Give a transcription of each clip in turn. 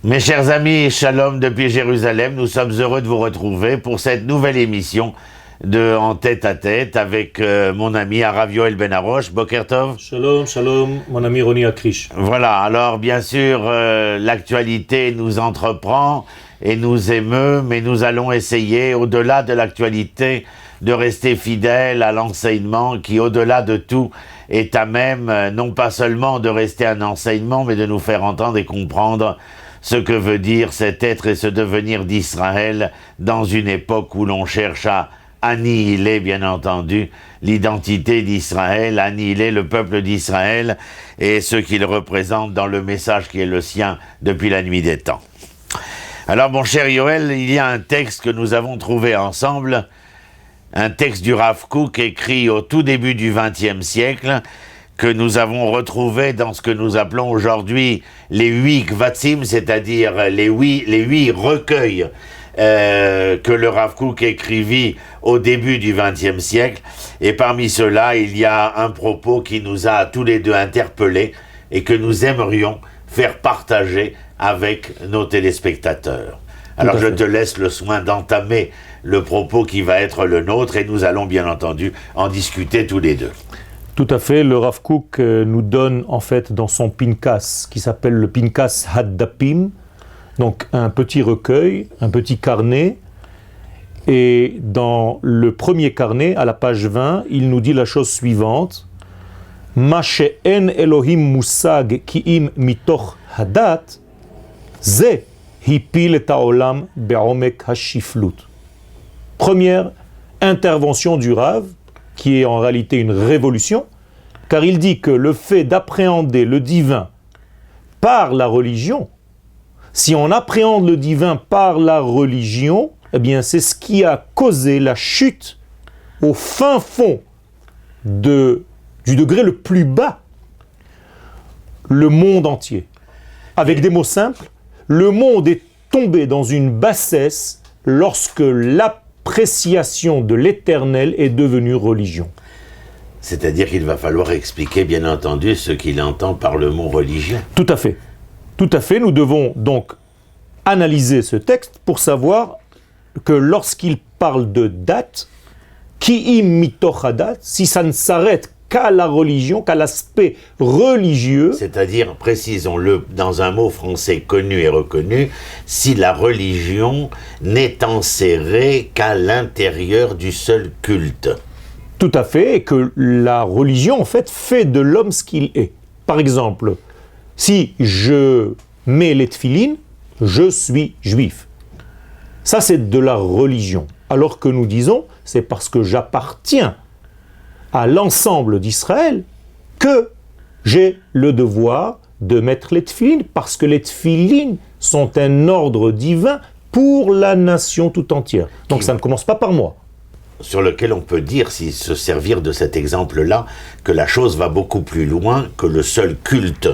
Mes chers amis, shalom depuis Jérusalem, nous sommes heureux de vous retrouver pour cette nouvelle émission de En tête à tête avec mon ami Harav Yoel Ben Harosh. Boker Tov. Shalom, shalom, mon ami Roni Akrish. Voilà, alors bien sûr, l'actualité nous entreprend et nous émeut, mais nous allons essayer, au-delà de l'actualité, de rester fidèles à l'enseignement qui, au-delà de tout, est à même, non pas seulement de rester un enseignement, mais de nous faire entendre et comprendre ce que veut dire cet être et ce devenir d'Israël dans une époque où l'on cherche à annihiler, bien entendu, l'identité d'Israël, annihiler le peuple d'Israël et ce qu'il représente dans le message qui est le sien depuis la nuit des temps. Alors, mon cher Yoel, il y a un texte que nous avons trouvé ensemble, un texte du Rav Kook écrit au tout début du XXe siècle, que nous avons retrouvé dans ce que nous appelons aujourd'hui les 8 kvatsim, c'est-à-dire les huit recueils que le Rav Kook écrivit au début du XXe siècle. Et parmi ceux-là, il y a un propos qui nous a tous les deux interpellés et que nous aimerions faire partager avec nos téléspectateurs. Alors je te laisse le soin d'entamer le propos qui va être le nôtre et nous allons bien entendu en discuter tous les deux. Tout à fait, le Rav Kook nous donne en fait dans son Pinkas, qui s'appelle le Pinkas Haddapim, donc un petit recueil, un petit carnet, et dans le premier carnet, à la page 20, il nous dit la chose suivante: Ma she'en Elohim musag ki'im mitoch hadat, ze hipil et haolam be'omek hashiflut. Première intervention du Rav, qui est en réalité une révolution, car il dit que le fait d'appréhender le divin par la religion, si on appréhende le divin par la religion, eh bien c'est ce qui a causé la chute au fin fond du degré le plus bas, le monde entier. Avec des mots simples, le monde est tombé dans une bassesse lorsque l'appréciation de l'éternel est devenue religion. C'est-à-dire qu'il va falloir expliquer, bien entendu, ce qu'il entend par le mot religion. Tout à fait. Tout à fait. Nous devons donc analyser ce texte pour savoir que lorsqu'il parle de date, ki'im mitoch hadat, si ça ne s'arrête qu'à la religion, qu'à l'aspect religieux. C'est-à-dire, précisons-le dans un mot français connu et reconnu, si la religion n'est enserrée qu'à l'intérieur du seul culte. Tout à fait, et que la religion, en fait de l'homme ce qu'il est. Par exemple, si je mets les tefilines, je suis juif. Ça, c'est de la religion. Alors que nous disons, c'est parce que j'appartiens à l'ensemble d'Israël que j'ai le devoir de mettre les tefilines, parce que les tefilines sont un ordre divin pour la nation tout entière. Donc ça ne commence pas par moi. Sur lequel on peut dire, si se servir de cet exemple-là, que la chose va beaucoup plus loin que le seul culte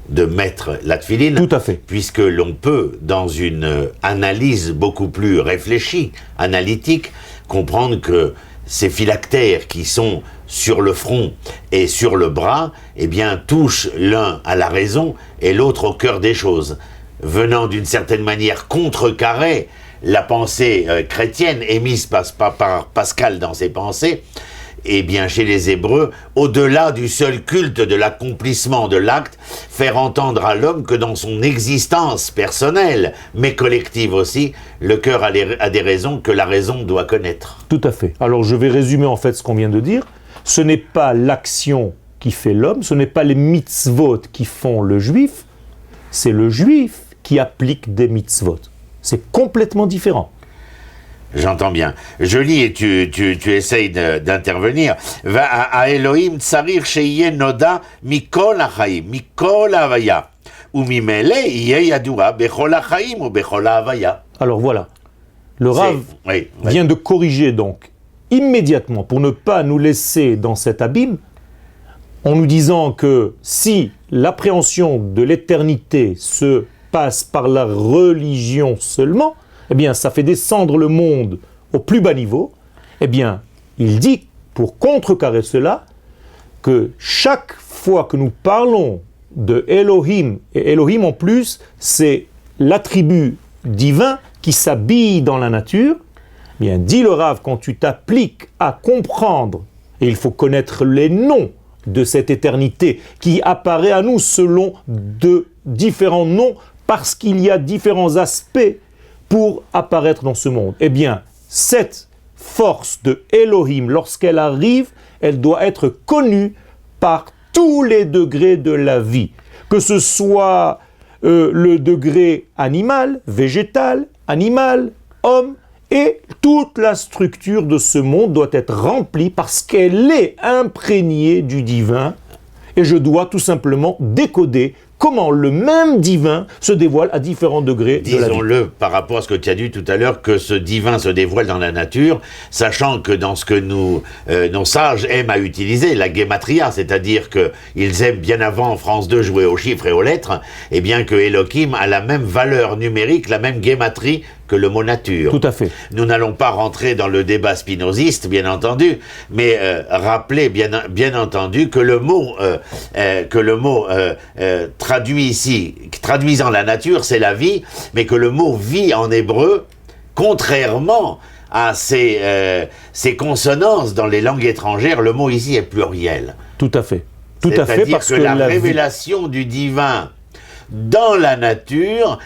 de mettre la tefilin. Tout à fait. Puisque l'on peut, dans une analyse beaucoup plus réfléchie, analytique, comprendre que ces phylactères qui sont sur le front et sur le bras, eh bien, touchent l'un à la raison et l'autre au cœur des choses, venant d'une certaine manière contrecarrer la pensée chrétienne émise par Pascal dans ses pensées. Eh bien, chez les Hébreux, au-delà du seul culte de l'accomplissement de l'acte, faire entendre à l'homme que dans son existence personnelle, mais collective aussi, le cœur a des raisons que la raison doit connaître. Tout à fait. Alors, je vais résumer en fait ce qu'on vient de dire. Ce n'est pas l'action qui fait l'homme, ce n'est pas les mitzvot qui font le juif, c'est le juif qui applique des mitzvot. C'est complètement différent. J'entends bien. Je lis et tu essayes d'intervenir. Va à Elohim tsarir sheyeh noda mikol hachaim, mikol havaya. Ou mimele yeh yadua bechol hachaim ou bechol havaya. Alors voilà. Le Rav vient de corriger donc immédiatement pour ne pas nous laisser dans cet abîme en nous disant que si l'appréhension de l'éternité se passe par la religion seulement, eh bien, ça fait descendre le monde au plus bas niveau. Eh bien, il dit, pour contrecarrer cela, que chaque fois que nous parlons de Elohim, et Elohim en plus, c'est l'attribut divin qui s'habille dans la nature, bien, dit le Rav, quand tu t'appliques à comprendre, et il faut connaître les noms de cette éternité qui apparaît à nous selon de différents noms, parce qu'il y a différents aspects pour apparaître dans ce monde. Eh bien, cette force de Elohim, lorsqu'elle arrive, elle doit être connue par tous les degrés de la vie, que ce soit le degré animal, végétal, animal, homme, et toute la structure de ce monde doit être remplie parce qu'elle est imprégnée du divin, et je dois tout simplement décoder comment le même divin se dévoile à différents degrés de la vie. Disons-le, par rapport à ce que tu as dit tout à l'heure, que ce divin se dévoile dans la nature, sachant que dans ce que nos sages aiment à utiliser, la guématria, c'est-à-dire qu'ils aiment bien avant en France 2 jouer aux chiffres et aux lettres, et bien que Elohim a la même valeur numérique, la même guématrie que le mot nature. Tout à fait. Nous n'allons pas rentrer dans le débat spinoziste, bien entendu, mais rappeler bien entendu que le mot traduit ici, traduisant la nature, c'est la vie, mais que le mot vie en hébreu, contrairement à ces consonances dans les langues étrangères, le mot ici est pluriel. Tout à fait. Tout à fait, parce que la révélation du divin dans la nature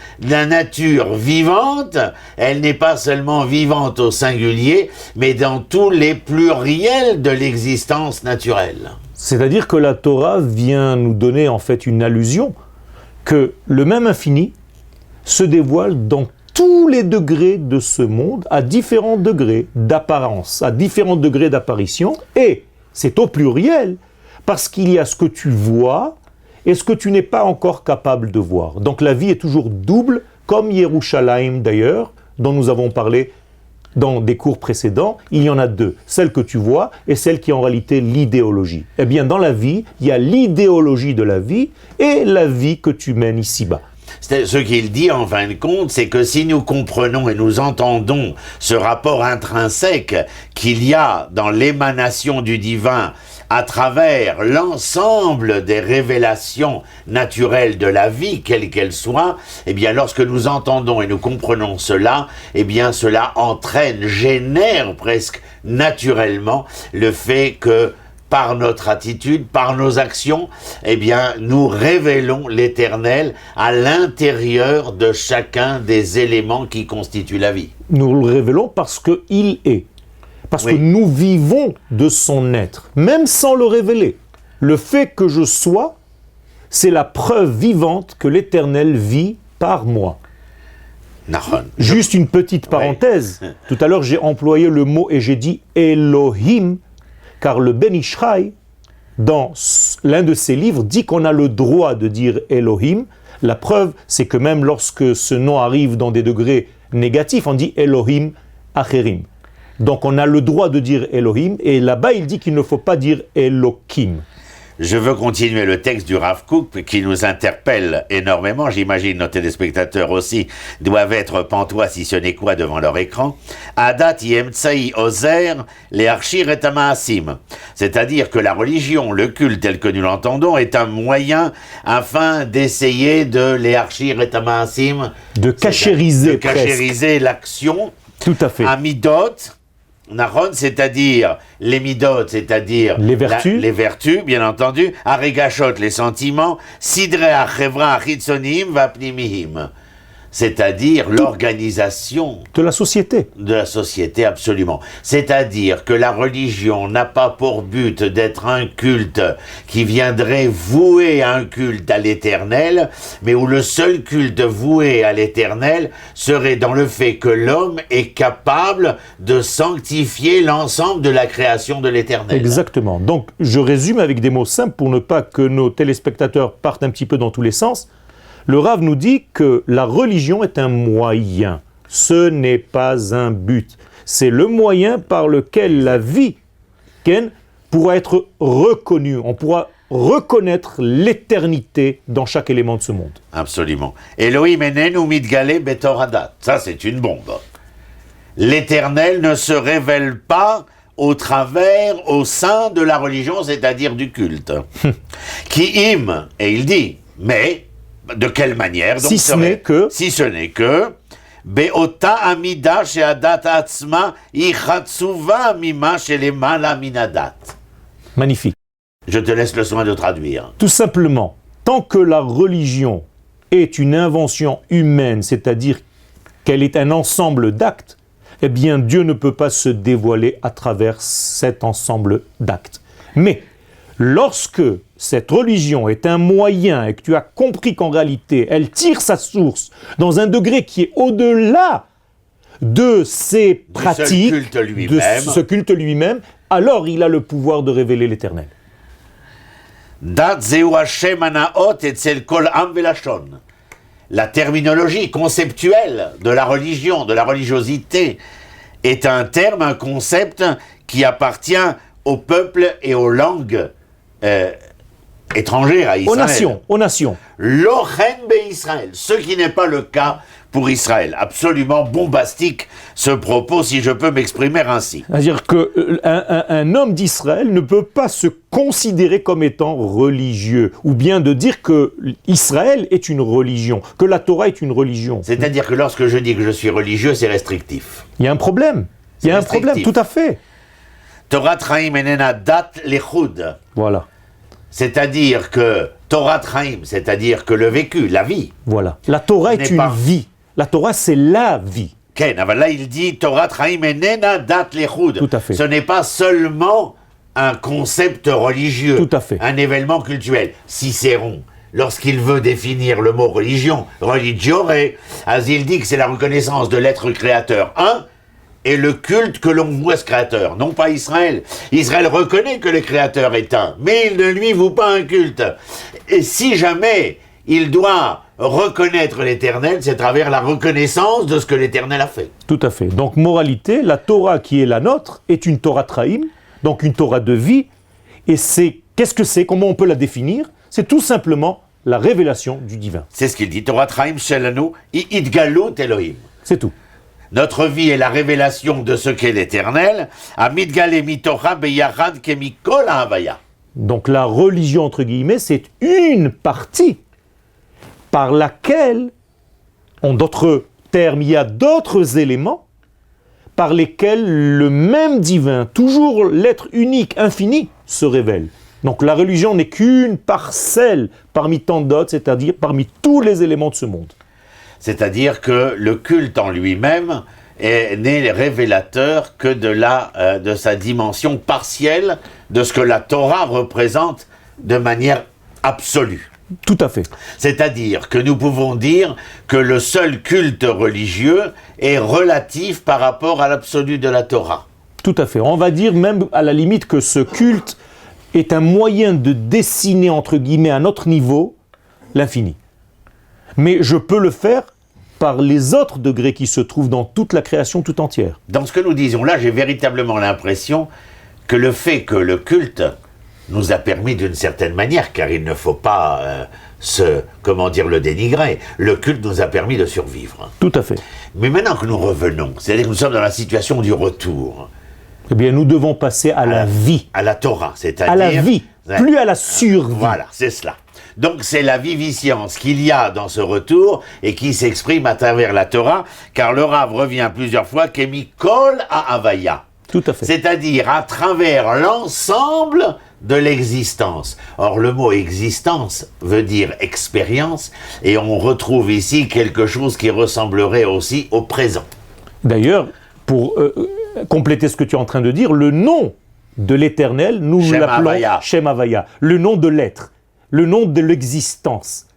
vivante, elle n'est pas seulement vivante au singulier, mais dans tous les pluriels de l'existence naturelle. C'est-à-dire que la Torah vient nous donner en fait une allusion que le même infini se dévoile dans tous les degrés de ce monde, à différents degrés d'apparence, à différents degrés d'apparition, et c'est au pluriel, parce qu'il y a ce que tu vois et ce que tu n'es pas encore capable de voir. Donc la vie est toujours double, comme Yerushalayim d'ailleurs, dont nous avons parlé dans des cours précédents. Il y en a deux, celle que tu vois et celle qui est en réalité l'idéologie. Eh bien dans la vie, il y a l'idéologie de la vie et la vie que tu mènes ici-bas. Ce qu'il dit en fin de compte, c'est que si nous comprenons et nous entendons ce rapport intrinsèque qu'il y a dans l'émanation du divin à travers l'ensemble des révélations naturelles de la vie, quelle qu'elle soit, eh bien lorsque nous entendons et nous comprenons cela, eh bien cela entraîne, génère presque naturellement le fait que par notre attitude, par nos actions, eh bien, nous révélons l'Éternel à l'intérieur de chacun des éléments qui constituent la vie. Nous le révélons parce qu'il est. Parce que nous vivons de son être, même sans le révéler. Le fait que je sois, c'est la preuve vivante que l'Éternel vit par moi. Juste une petite parenthèse. Tout à l'heure, j'ai employé le mot et j'ai dit Elohim, car le Ben Ishraï, dans l'un de ses livres, dit qu'on a le droit de dire Elohim. La preuve, c'est que même lorsque ce nom arrive dans des degrés négatifs, on dit Elohim Acherim. Donc on a le droit de dire Elohim, et là-bas il dit qu'il ne faut pas dire Elohim. Je veux continuer le texte du Rav Kook qui nous interpelle énormément. J'imagine nos téléspectateurs aussi doivent être pantois si ce n'est quoi devant leur écran. Adat yemtsai ozer le'arshir et amaasim. C'est-à-dire que la religion, le culte tel que nous l'entendons, est un moyen afin d'essayer de le'arshir et amaasim, de cachériser l'action. Tout à fait. Amidot, Nahon, c'est-à-dire les midot, c'est-à-dire les vertus, bien entendu, Aregashot, les sentiments, Sidre achevra achitsonim vapnimihim, c'est-à-dire l'organisation de la société. De la société, absolument. C'est-à-dire que la religion n'a pas pour but d'être un culte qui viendrait vouer un culte à l'Éternel, mais où le seul culte voué à l'Éternel serait dans le fait que l'homme est capable de sanctifier l'ensemble de la création de l'Éternel. Exactement. Donc, je résume avec des mots simples pour ne pas que nos téléspectateurs partent un petit peu dans tous les sens. Le Rav nous dit que la religion est un moyen, ce n'est pas un but. C'est le moyen par lequel la vie pourra être reconnue. On pourra reconnaître l'éternité dans chaque élément de ce monde. Absolument. Elohim enenu mitgale betor hadat. Ça, c'est une bombe. L'Éternel ne se révèle pas au sein de la religion, c'est-à-dire du culte. Qui im, et il dit, mais De quelle manière? Donc, si ce n'est que Be'ota amida she'adat atzma ichatsuva mima she'lemala minadat. Magnifique. Je te laisse le soin de traduire. Tout simplement, tant que la religion est une invention humaine, c'est-à-dire qu'elle est un ensemble d'actes, eh bien Dieu ne peut pas se dévoiler à travers cet ensemble d'actes. Mais lorsque cette religion est un moyen et que tu as compris qu'en réalité, elle tire sa source dans un degré qui est au-delà de ses pratiques, de ce culte lui-même, alors il a le pouvoir de révéler l'Éternel. La terminologie conceptuelle de la religion, de la religiosité, est un terme, un concept qui appartient au peuple et aux langues étrangères à Israël. Aux nations. Lochen Israël, ce qui n'est pas le cas pour Israël. Absolument bombastique ce propos, si je peux m'exprimer ainsi. C'est-à-dire qu'un homme d'Israël ne peut pas se considérer comme étant religieux, ou bien de dire que Israël est une religion, que la Torah est une religion. C'est-à-dire que lorsque je dis que je suis religieux, c'est restrictif. Il y a un problème. Il y a un problème, tout à fait. Torah Traim enena dat lechud. Voilà. C'est-à-dire que Torah Traim, c'est-à-dire que le vécu, la vie. Voilà. La Torah est une vie. La Torah, c'est la vie. Ken, là il dit Torah Traim enena dat lechud. Tout à fait. Ce n'est pas seulement un concept religieux. Tout à fait. Un événement culturel. Cicéron, lorsqu'il veut définir le mot religion, religiore, il dit que c'est la reconnaissance de l'être créateur. Et le culte que l'on voue à ce créateur, non pas Israël. Israël reconnaît que le créateur est un, mais il ne lui voue pas un culte. Et si jamais il doit reconnaître l'Éternel, c'est à travers la reconnaissance de ce que l'Éternel a fait. Tout à fait. Donc, moralité, la Torah qui est la nôtre est une Torah Traim, donc une Torah de vie. Et qu'est-ce que c'est? Comment on peut la définir? C'est tout simplement la révélation du divin. C'est ce qu'il dit. Torah Traim shelanu idgalut Elohim. C'est tout. Notre vie est la révélation de ce qu'est l'Éternel. Amidgale mitorah beyachad kemikol havaya. Donc la religion, entre guillemets, c'est une partie par laquelle, en d'autres termes, il y a d'autres éléments par lesquels le même divin, toujours l'être unique, infini, se révèle. Donc la religion n'est qu'une parcelle parmi tant d'autres, c'est-à-dire parmi tous les éléments de ce monde. C'est-à-dire que le culte en lui-même n'est révélateur que de sa dimension partielle de ce que la Torah représente de manière absolue. Tout à fait. C'est-à-dire que nous pouvons dire que le seul culte religieux est relatif par rapport à l'absolu de la Torah. Tout à fait. On va dire même à la limite que ce culte est un moyen de dessiner, entre guillemets, à notre niveau, l'infini. Mais je peux le faire par les autres degrés qui se trouvent dans toute la création tout entière. Dans ce que nous disons là, j'ai véritablement l'impression que le fait que le culte nous a permis d'une certaine manière, car il ne faut pas le dénigrer, le culte nous a permis de survivre. Tout à fait. Mais maintenant que nous revenons, c'est-à-dire que nous sommes dans la situation du retour, eh bien nous devons passer à la vie. À la Torah, c'est-à-dire... À la vie, plus à la survie. Voilà, c'est cela. Donc c'est la viviscience qu'il y a dans ce retour et qui s'exprime à travers la Torah, car le Rav revient plusieurs fois Kemikol à Havaya. Tout à fait. C'est-à-dire à travers l'ensemble de l'existence. Or le mot existence veut dire expérience et on retrouve ici quelque chose qui ressemblerait aussi au présent. D'ailleurs, pour compléter ce que tu es en train de dire, le nom de l'Éternel, nous l'appelons Shem Havaya, le nom de l'être. Le nom de l'existence,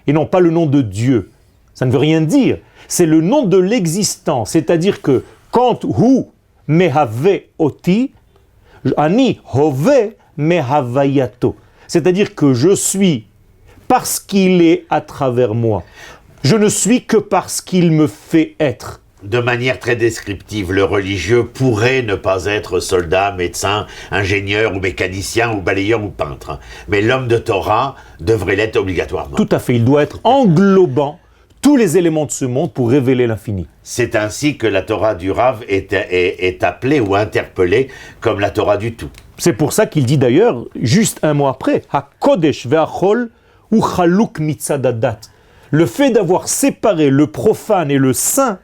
et non pas le nom de Dieu. Ça ne veut rien dire. C'est le nom de l'existence, c'est-à-dire que quand hu mehave oti, ani hove mehavayato. C'est-à-dire que je suis parce qu'il est à travers moi. Je ne suis que parce qu'il me fait être. De manière très descriptive, le religieux pourrait ne pas être soldat, médecin, ingénieur ou mécanicien ou balayeur ou peintre. Mais l'homme de Torah devrait l'être obligatoirement. Tout à fait, il doit être englobant tous les éléments de ce monde pour révéler l'infini. C'est ainsi que la Torah du Rav est appelée ou interpellée comme la Torah du tout. C'est pour ça qu'il dit d'ailleurs, juste un mot après, HaKodesh ve'achol u chaluk mitzadadat. Le fait d'avoir séparé le profane et le saint,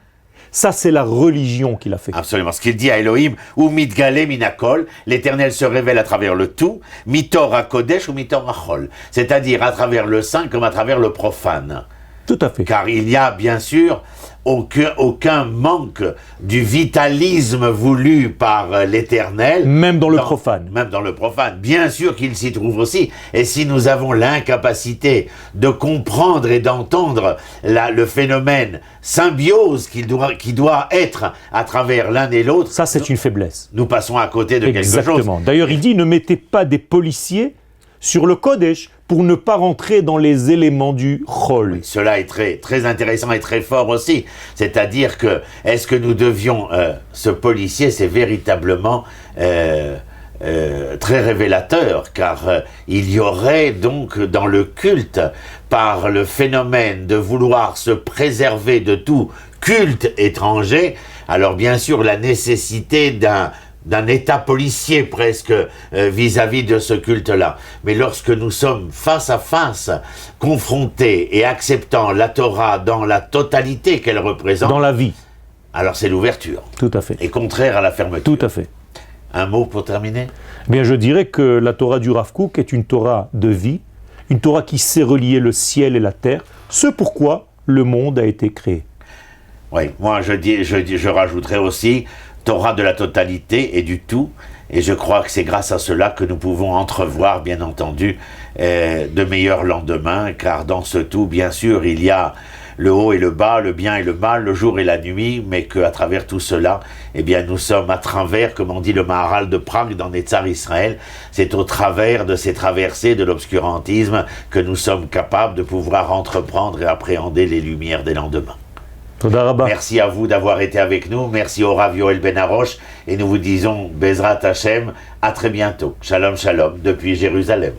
ça c'est la religion qu'il a fait. Absolument. Ce qu'il dit à Elohim, ou mitgale minakol, l'Éternel se révèle à travers le tout, mitor à kodesh ou mitor à chol. C'est-à-dire à travers le saint comme à travers le profane. Tout à fait. Car il n'y a bien sûr aucun manque du vitalisme voulu par l'Éternel. Même dans le profane. Même dans le profane. Bien sûr qu'il s'y trouve aussi. Et si nous avons l'incapacité de comprendre et d'entendre le phénomène symbiose qui doit être à travers l'un et l'autre, ça c'est une faiblesse. Nous passons à côté de quelque chose. Exactement. D'ailleurs, il dit, ne mettez pas des policiers sur le Kodesh pour ne pas rentrer dans les éléments du Chol. Oui, cela est très, très intéressant et très fort aussi. C'est-à-dire que, est-ce que nous devions, ce policier, c'est véritablement très révélateur, car il y aurait donc dans le culte, par le phénomène de vouloir se préserver de tout culte étranger, alors bien sûr la nécessité d'un état policier presque vis-à-vis de ce culte-là. Mais lorsque nous sommes face à face, confrontés et acceptant la Torah dans la totalité qu'elle représente, dans la vie, alors c'est l'ouverture. Tout à fait. Et contraire à la fermeture. Tout à fait. Un mot pour terminer ? Bien, je dirais que la Torah du Rav Kook est une Torah de vie, une Torah qui sait relier le ciel et la terre, ce pourquoi le monde a été créé. Oui, moi je rajouterais aussi Torah de la totalité et du tout, et je crois que c'est grâce à cela que nous pouvons entrevoir, bien entendu, de meilleurs lendemains, car dans ce tout, bien sûr, il y a le haut et le bas, le bien et le mal, le jour et la nuit, mais qu'à travers tout cela, eh bien, nous sommes à travers, comme on dit le Maharal de Prague dans Netzar Israël, c'est au travers de ces traversées de l'obscurantisme que nous sommes capables de pouvoir entreprendre et appréhender les lumières des lendemains. Merci à vous d'avoir été avec nous, merci au Rav Yoel Ben Arosh, et nous vous disons Bezrat Hashem, à très bientôt. Shalom, shalom, depuis Jérusalem.